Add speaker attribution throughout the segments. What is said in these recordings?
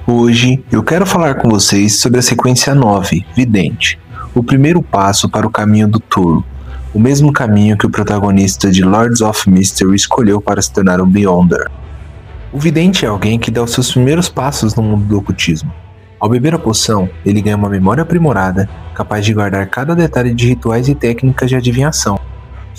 Speaker 1: Hoje eu quero falar com vocês sobre a sequência 9, Vidente, o primeiro passo para o caminho do tolo, o mesmo caminho que o protagonista de Lords of Mystery escolheu para se tornar um Beyonder. O Vidente é alguém que dá os seus primeiros passos no mundo do ocultismo. Ao beber a poção, ele ganha uma memória aprimorada, capaz de guardar cada detalhe de rituais e técnicas de adivinhação.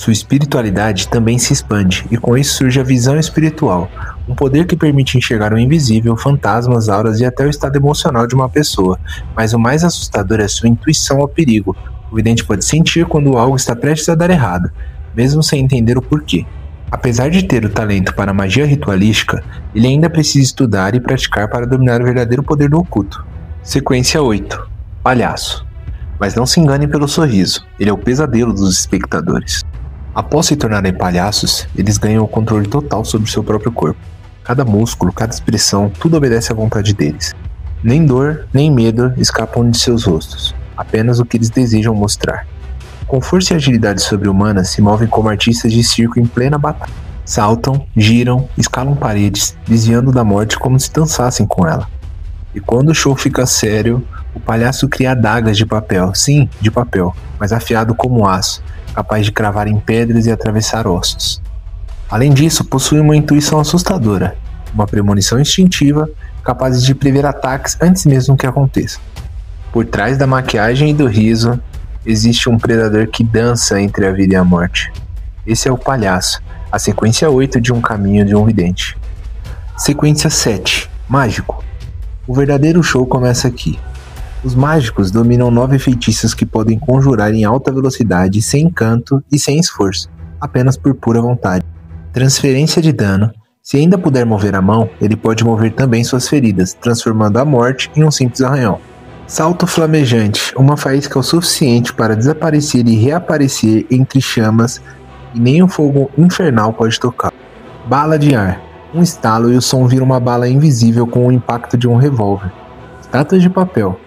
Speaker 1: Sua espiritualidade também se expande, e com isso surge a visão espiritual, um poder que permite enxergar o invisível, fantasmas, auras e até o estado emocional de uma pessoa, mas o mais assustador é sua intuição ao perigo. O vidente pode sentir quando algo está prestes a dar errado, mesmo sem entender o porquê. Apesar de ter o talento para a magia ritualística, ele ainda precisa estudar e praticar para dominar o verdadeiro poder do oculto. Sequência 8. Palhaço. Mas não se engane pelo sorriso, ele é o pesadelo dos espectadores. Após se tornarem palhaços, eles ganham o controle total sobre seu próprio corpo. Cada músculo, cada expressão, tudo obedece à vontade deles. Nem dor, nem medo escapam de seus rostos, apenas o que eles desejam mostrar. Com força e agilidade sobre-humanas, se movem como artistas de circo em plena batalha. Saltam, giram, escalam paredes, desviando da morte como se dançassem com ela. E quando o show fica sério, o palhaço cria adagas de papel, sim, de papel, mas afiado como aço, capaz de cravar em pedras e atravessar ossos. Além disso, possui uma intuição assustadora, uma premonição instintiva, capaz de prever ataques antes mesmo que aconteçam. Por trás da maquiagem e do riso, existe um predador que dança entre a vida e a morte. Esse é o palhaço, a sequência 8 de um caminho de um vidente. Sequência 7, Mágico. O verdadeiro show começa aqui. Os mágicos dominam 9 feitiços que podem conjurar em alta velocidade, sem encanto e sem esforço, apenas por pura vontade. Transferência de dano. Se ainda puder mover a mão, ele pode mover também suas feridas, transformando a morte em um simples arranhão. Salto flamejante, uma faísca o suficiente para desaparecer e reaparecer entre chamas e nem o fogo infernal pode tocar. Bala de ar, um estalo e o som vira uma bala invisível com o impacto de um revólver. Estátuas de papel,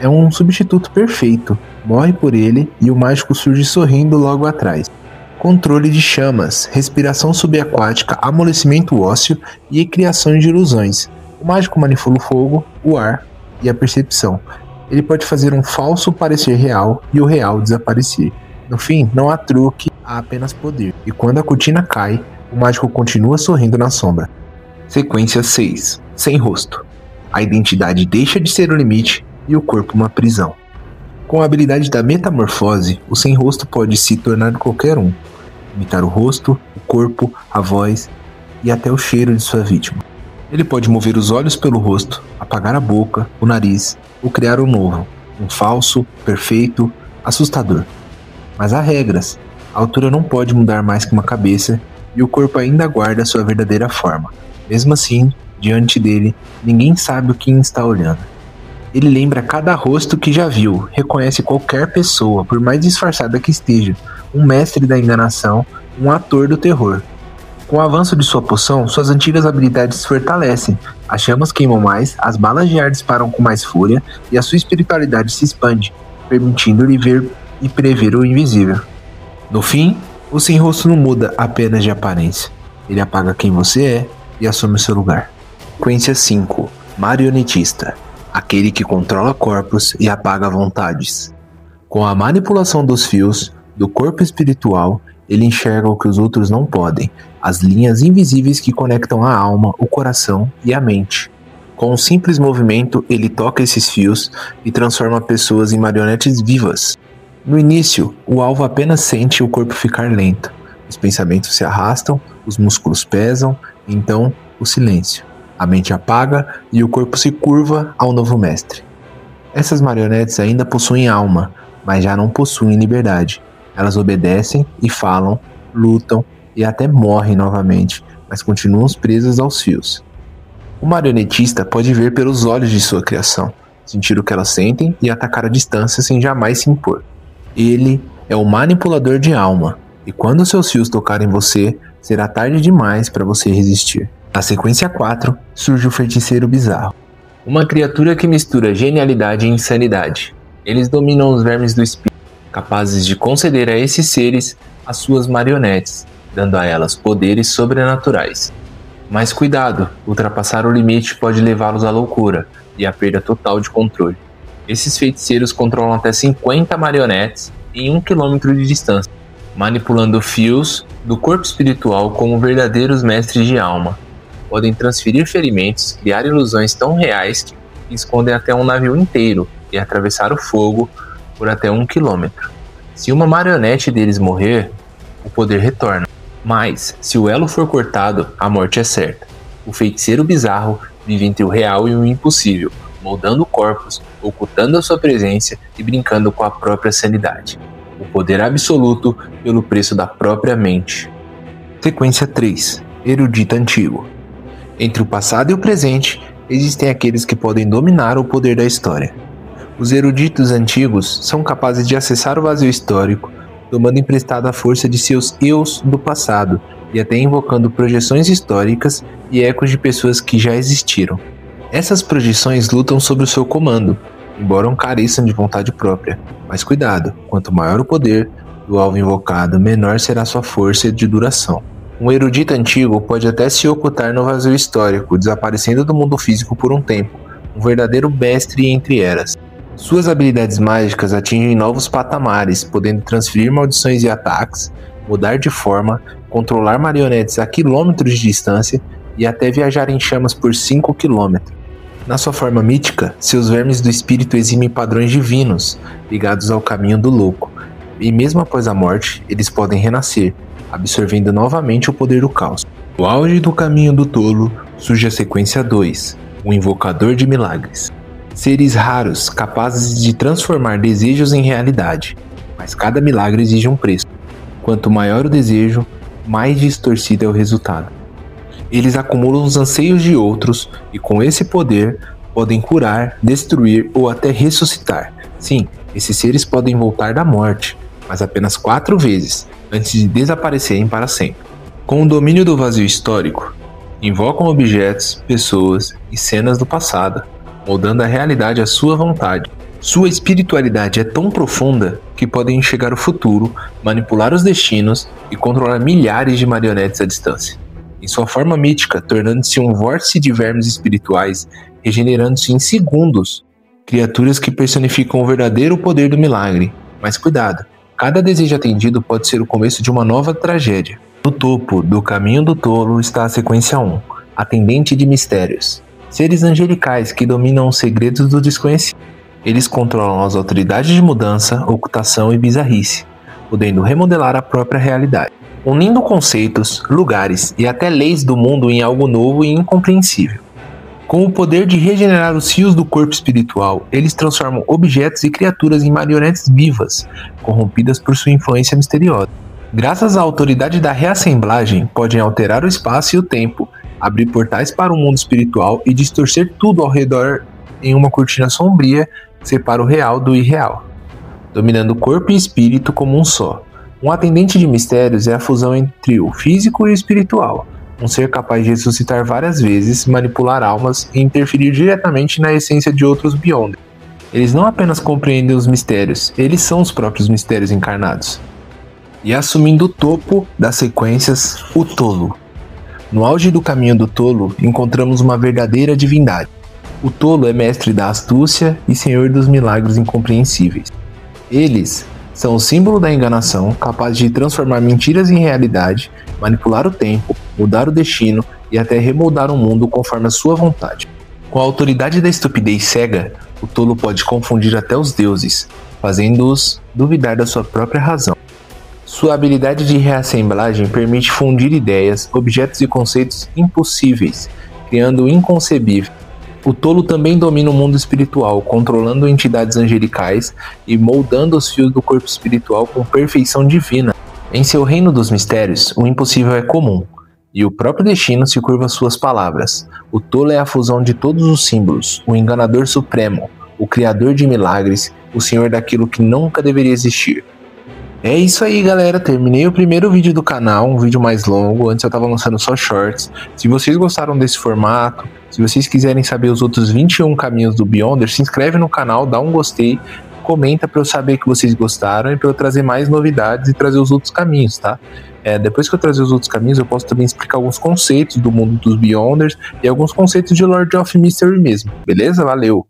Speaker 1: é um substituto perfeito, morre por ele e o mágico surge sorrindo logo atrás. Controle de chamas, respiração subaquática, amolecimento ósseo e criação de ilusões. O mágico manipula o fogo, o ar e a percepção. Ele pode fazer um falso parecer real e o real desaparecer. No fim, não há truque, há apenas poder. E quando a cortina cai, o mágico continua sorrindo na sombra. Sequência 6. Sem rosto. A identidade deixa de ser o limite e o corpo uma prisão. Com a habilidade da metamorfose, o sem rosto pode se tornar qualquer um. Imitar o rosto, o corpo, a voz e até o cheiro de sua vítima. Ele pode mover os olhos pelo rosto, apagar a boca, o nariz ou criar um novo, um falso, perfeito, assustador. Mas há regras. A altura não pode mudar mais que uma cabeça e o corpo ainda guarda sua verdadeira forma. Mesmo assim, diante dele, ninguém sabe o que está olhando. Ele lembra cada rosto que já viu, reconhece qualquer pessoa, por mais disfarçada que esteja, um mestre da enganação, um ator do terror. Com o avanço de sua poção, suas antigas habilidades se fortalecem, as chamas queimam mais, as balas de ar disparam com mais fúria e a sua espiritualidade se expande, permitindo-lhe ver e prever o invisível. No fim, o sem rosto não muda apenas de aparência, ele apaga quem você é e assume o seu lugar. Sequência 5, Marionetista. Aquele que controla corpos e apaga vontades. Com a manipulação dos fios do corpo espiritual, ele enxerga o que os outros não podem, as linhas invisíveis que conectam a alma, o coração e a mente. Com um simples movimento, ele toca esses fios e transforma pessoas em marionetes vivas. No início, o alvo apenas sente o corpo ficar lento. Os pensamentos se arrastam, os músculos pesam, então o silêncio. A mente apaga e o corpo se curva ao novo mestre. Essas marionetes ainda possuem alma, mas já não possuem liberdade. Elas obedecem e falam, lutam e até morrem novamente, mas continuam presas aos fios. O marionetista pode ver pelos olhos de sua criação, sentir o que elas sentem e atacar à distância sem jamais se impor. Ele é o manipulador de alma, e quando seus fios tocarem você, será tarde demais para você resistir. Na sequência 4, surge o Feiticeiro Bizarro. Uma criatura que mistura genialidade e insanidade. Eles dominam os vermes do espírito, capazes de conceder a esses seres as suas marionetes, dando a elas poderes sobrenaturais. Mas cuidado, ultrapassar o limite pode levá-los à loucura e à perda total de controle. Esses feiticeiros controlam até 50 marionetes em 1 quilômetro de distância, manipulando fios do corpo espiritual como verdadeiros mestres de alma. Podem transferir ferimentos, criar ilusões tão reais que escondem até um navio inteiro e atravessar o fogo por até 1 quilômetro. Se uma marionete deles morrer, o poder retorna. Mas, se o elo for cortado, a morte é certa. O feiticeiro bizarro vive entre o real e o impossível, moldando corpos, ocultando a sua presença e brincando com a própria sanidade. O poder absoluto pelo preço da própria mente. Sequência 3. Erudito Antigo. Entre o passado e o presente, existem aqueles que podem dominar o poder da história. Os eruditos antigos são capazes de acessar o vazio histórico, tomando emprestada a força de seus eus do passado e até invocando projeções históricas e ecos de pessoas que já existiram. Essas projeções lutam sob o seu comando, embora careçam de vontade própria. Mas cuidado, quanto maior o poder do alvo invocado, menor será sua força de duração. Um erudito antigo pode até se ocultar no vazio histórico, desaparecendo do mundo físico por um tempo, um verdadeiro mestre entre eras. Suas habilidades mágicas atingem novos patamares, podendo transferir maldições e ataques, mudar de forma, controlar marionetes a quilômetros de distância e até viajar em chamas por 5 quilômetros. Na sua forma mítica, seus vermes do espírito eximem padrões divinos, ligados ao caminho do louco, e mesmo após a morte, eles podem renascer, absorvendo novamente o poder do caos. No auge do caminho do tolo, surge a sequência 2, o invocador de milagres. Seres raros, capazes de transformar desejos em realidade, mas cada milagre exige um preço. Quanto maior o desejo, mais distorcido é o resultado. Eles acumulam os anseios de outros e com esse poder podem curar, destruir ou até ressuscitar. Sim, esses seres podem voltar da morte, mas apenas 4 vezes, antes de desaparecerem para sempre. Com o domínio do vazio histórico, invocam objetos, pessoas e cenas do passado, moldando a realidade à sua vontade. Sua espiritualidade é tão profunda que podem enxergar o futuro, manipular os destinos e controlar milhares de marionetes à distância. Em sua forma mítica, tornando-se um vórtice de vermes espirituais, regenerando-se em segundos, criaturas que personificam o verdadeiro poder do milagre. Mas cuidado, cada desejo atendido pode ser o começo de uma nova tragédia. No topo do caminho do tolo está a sequência 1, Atendente de Mistérios. Seres angelicais que dominam os segredos do desconhecido. Eles controlam as autoridades de mudança, ocultação e bizarrice, podendo remodelar a própria realidade, unindo conceitos, lugares e até leis do mundo em algo novo e incompreensível. Com o poder de regenerar os fios do corpo espiritual, eles transformam objetos e criaturas em marionetes vivas, corrompidas por sua influência misteriosa. Graças à autoridade da reassemblagem, podem alterar o espaço e o tempo, abrir portais para o mundo espiritual e distorcer tudo ao redor em uma cortina sombria que separa o real do irreal, dominando corpo e espírito como um só. Um atendente de mistérios é a fusão entre o físico e o espiritual, um ser capaz de ressuscitar várias vezes, manipular almas e interferir diretamente na essência de outros Beyonders. Eles não apenas compreendem os mistérios, eles são os próprios mistérios encarnados. E assumindo o topo das sequências, o tolo. No auge do caminho do tolo, encontramos uma verdadeira divindade. O tolo é mestre da astúcia e senhor dos milagres incompreensíveis. Eles são o símbolo da enganação, capaz de transformar mentiras em realidade, manipular o tempo, mudar o destino e até remoldar o mundo conforme a sua vontade. Com a autoridade da estupidez cega, o tolo pode confundir até os deuses, fazendo-os duvidar da sua própria razão. Sua habilidade de reassemblagem permite fundir ideias, objetos e conceitos impossíveis, criando o inconcebível. O tolo também domina o mundo espiritual, controlando entidades angelicais e moldando os fios do corpo espiritual com perfeição divina. Em seu reino dos mistérios, o impossível é comum, e o próprio destino se curva às suas palavras. O tolo é a fusão de todos os símbolos, o enganador supremo, o criador de milagres, o senhor daquilo que nunca deveria existir. É isso aí, galera, terminei o primeiro vídeo do canal, um vídeo mais longo, antes eu tava lançando só shorts. Se vocês gostaram desse formato, se vocês quiserem saber os outros 21 caminhos do Beyonder, se inscreve no canal, dá um gostei, comenta pra eu saber que vocês gostaram e pra eu trazer mais novidades e trazer os outros caminhos, tá? Depois que eu trazer os outros caminhos, eu posso também explicar alguns conceitos do mundo dos Beyonders e alguns conceitos de Lord of Mystery mesmo. Beleza? Valeu!